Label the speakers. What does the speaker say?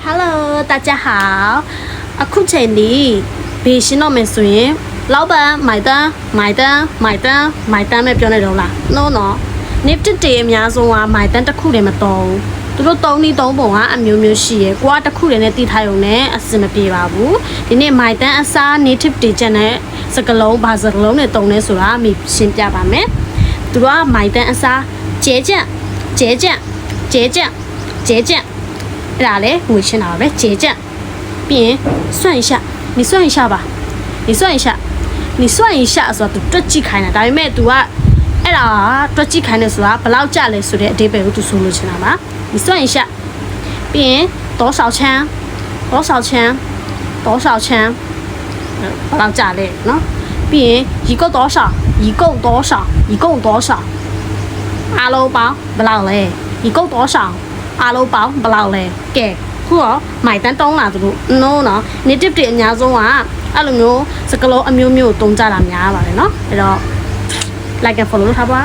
Speaker 1: Hello， 大家好。အခုချိန်ဒီဘေးရှင်းတော့မယ်ဆိုရင်老板买单买单买单买单ပဲပြောနေတော့လား No no နေ့တစ်တေအများဆုံးက买单တစ်ခုတည်းမတော့သူတို့3နည်း3ပုံကအမျိုးမျိုးရှိရယ်ကိုကတစ်ခုတည်းနဲ့တည်ထားရုံနဲ့အဆင်မပြေပါဘူးဒီနေ့买单အစား native တေချက်နဲ့စကလုံးဘာစကလုံးနဲ့တုံးနေဆိုတာမိရှင်းပြပါမယ်သူတို့က买单အစား节酱节酱节酱节酱အဲ့ဒါလေငွေရှင်းတာပါပဲ节酱ပြီးရင်算一下你算一下吧你算一下你算一下ဆိုတော့ तू တွက်ကြည့်ခိုင်းတာဒါပေမဲ့ तू ကအဲ့ဒါတွက်ကြည့်ခိုင်းတယ်ဆိုတာဘယ်လောက်ကြလဲဆိုတဲ့အဓိပ္ပာယ်ကို तू ဆိုလို့ချင်တာပါ你算一下ပြီးရင်多少钱多少钱多少钱ဘယ်လောက်ကြလဲเนาะပြီးရင်一共多少一共多少一共多少အားလုံးပေါင်းဘယ်လောက်လဲ一共多少အားလုံးပေါင်းဘယ်လောက်လဲကဲခုတော့မိုင်တန်းတုံးလာသူတို့ no နော် native တွေအများဆုံးကအဲ့လိုမျိုးစကလုံးအမျိုးမျိုးတုံးကြတာများပါတယ်เนาะအဲ့တော့ like and follow လုပ်ထားပါ